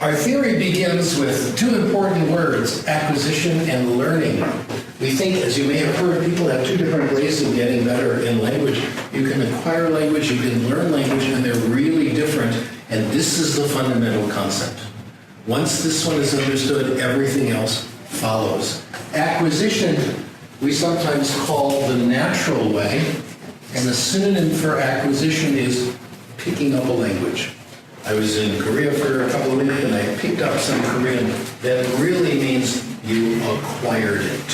Our theory begins with two important words, acquisition and learning. We think, as you may have heard, people have two different ways of getting better in language. You can acquire language, you can learn language, and they're really different. And this is the fundamental concept. Once this one is understood, everything else follows. Acquisition, we sometimes call the natural way, and the synonym for acquisition is picking up a language. I was in Korea for a couple of weeks and I picked up some Korean. That really means you acquired it.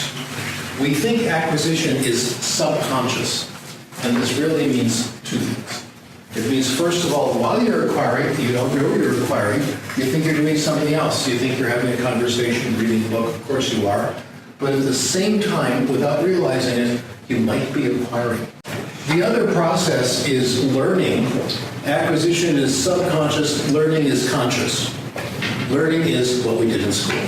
We think acquisition is subconscious, and this really means two things. It means, first of all, while you're acquiring, you don't know you're acquiring, you think you're doing something else. You think you're having a conversation, reading a book, of course you are. But at the same time, without realizing it, you might be acquiring. The other process is learning. Acquisition is subconscious, learning is conscious. Learning is what we did in school.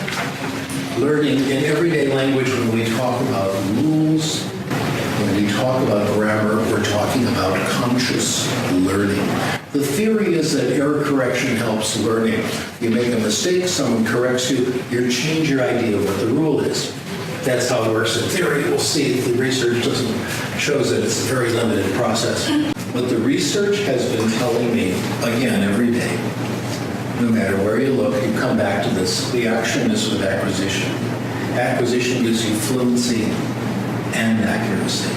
Learning in everyday language, when we talk about rules, when we talk about grammar, we're talking about conscious learning. The theory is that error correction helps learning. You make a mistake, someone corrects you, you change your idea of what the rule is. That's how it works in theory. We'll see if the research shows that it's a very limited process. But the research has been telling me, again, every day, no matter where you look, you come back to this. The action is with acquisition. Acquisition gives you fluency and accuracy.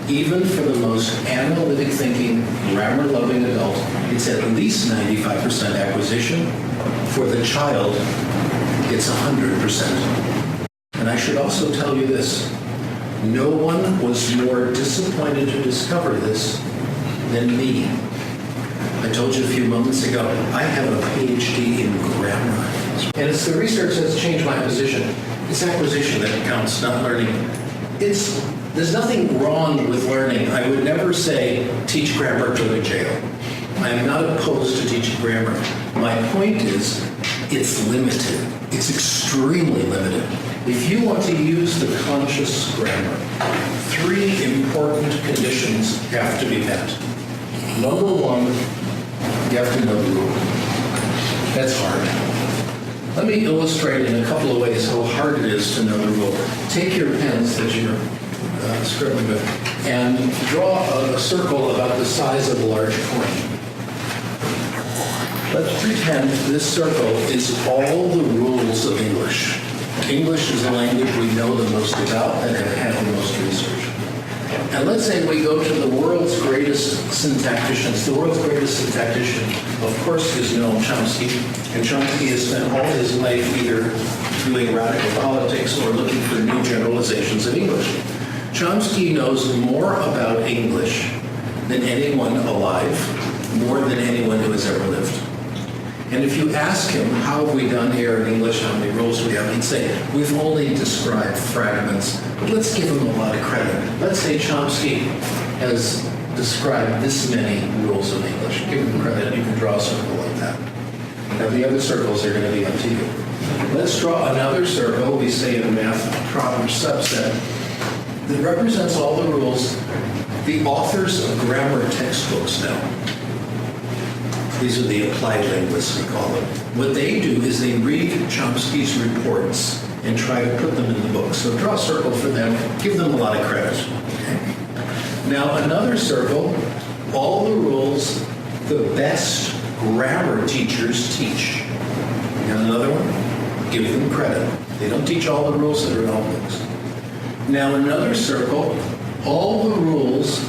Even for the most analytic thinking, grammar-loving adult, it's at least 95% acquisition. For the child, it's 100%. And I should also tell you this. No one was more disappointed to discover this than me. I told you a few moments ago, I have a PhD in grammar. And it's the research that's changed my position. It's acquisition that counts, not learning. There's nothing wrong with learning. I would never say, teach grammar, go to jail. I am not opposed to teaching grammar. My point is, it's limited. It's extremely limited. If you want to use the conscious grammar, three important conditions have to be met. Number one, you have to know the rule. That's hard. Let me illustrate in a couple of ways how hard it is to know the rule. Take your pens that you're scribbling with and draw a circle about the size of a large coin. Let's pretend this circle is all the rules of English. English is the language we know the most about and have had the most research. And let's say we go to the world's greatest syntacticians. The world's greatest syntactician, of course, is Noam Chomsky. And Chomsky has spent all his life either doing radical politics or looking for new generalizations of English. Chomsky knows more about English than anyone alive, more than anyone who has ever lived. And if you ask him, how have we done here in English, how many rules we have, he'd say, we've only described fragments, but let's give him a lot of credit. Let's say Chomsky has described this many rules of English. Give him credit, you can draw a circle like that. Now the other circles are going to be up to you. Let's draw another circle, we say in math, a proper subset, that represents all the rules the authors of grammar textbooks know. These are the applied linguists, we call them. What they do is they read Chomsky's reports and try to put them in the book. So draw a circle for them, give them a lot of credit. Okay? Now another circle, all the rules the best grammar teachers teach. And another one, give them credit. They don't teach all the rules that are in all books. Now another circle, all the rules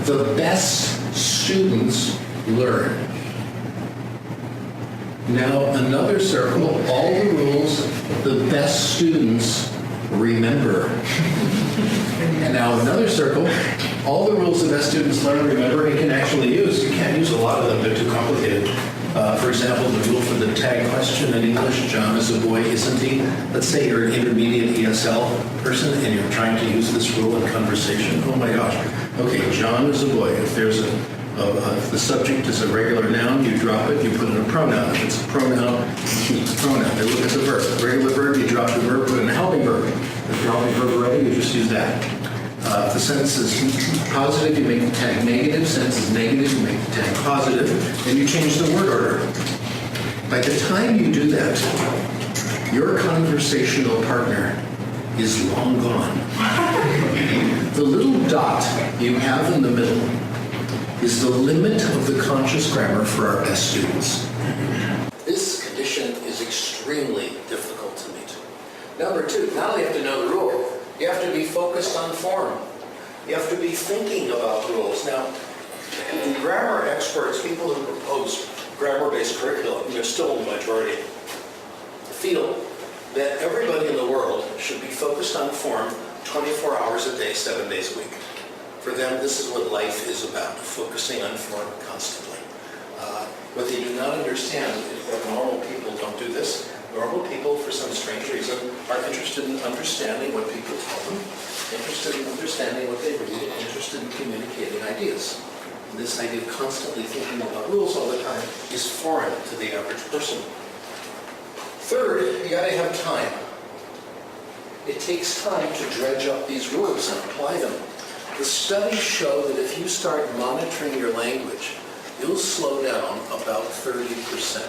the best students learn. Now another circle, all the rules the best students remember. And now another circle, all the rules the best students learn, remember, and can actually use. You can't use a lot of them, they're too complicated. For example, the rule for the tag question in English, John is a boy, isn't he? Let's say you're an intermediate ESL person and you're trying to use this rule in conversation. Oh my gosh. Okay, John is a boy. If there's if the subject is a regular noun, you drop it, you put in a pronoun. If it's a pronoun, you keep the pronoun. They look at the verb. Regular verb, you drop the verb, put in a helping verb. If you're helping verb already, you just use that. If the sentence is positive, you make the tag negative. Sentence is negative, you make the tag positive. Then you change the word order. By the time you do that, your conversational partner is long gone. The little dot you have in the middle is the limit of the conscious grammar for our best students. This condition is extremely difficult to meet. Number two, not only have to know the rule, you have to be focused on form. You have to be thinking about rules. Now, the grammar experts, people who propose grammar-based curriculum, they're still in the majority, feel that everybody in the world should be focused on form 24 hours a day, 7 days a week. For them, this is what life is about, focusing on form constantly. What they do not understand is that normal people don't do this. Normal people, for some strange reason, are interested in understanding what people tell them, interested in understanding what they read, interested in communicating ideas. And this idea of constantly thinking about rules all the time is foreign to the average person. Third, you gotta have time. It takes time to dredge up these rules and apply them. The studies show that if you start monitoring your language, you'll slow down about 30%.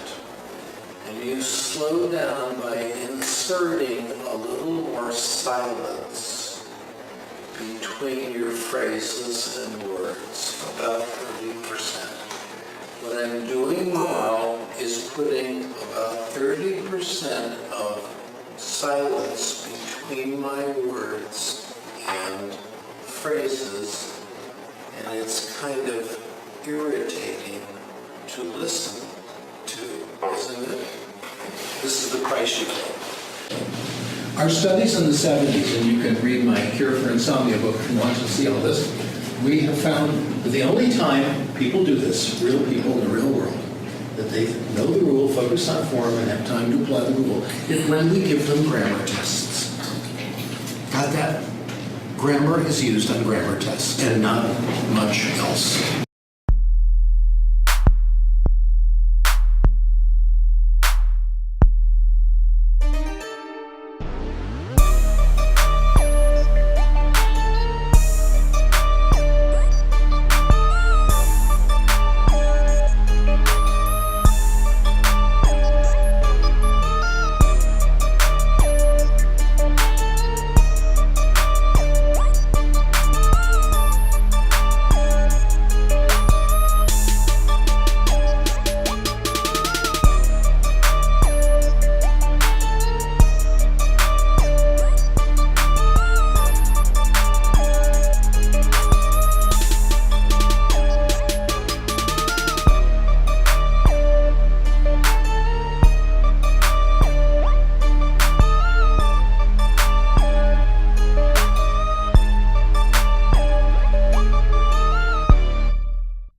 And you slow down by inserting a little more silence between your phrases and words, about 30%. What I'm doing now is putting about 30% of silence between my words and phrases, and it's kind of irritating to listen to, isn't it? This is the price you pay. Our studies in the 70s, and you can read my Cure for Insomnia book if you want to see all this, we have found that the only time people do this, real people in the real world, that they know the rule, focus on form, and have time to apply the rule, is when we give them grammar tests. Got that? Grammar is used on grammar tests and not much else.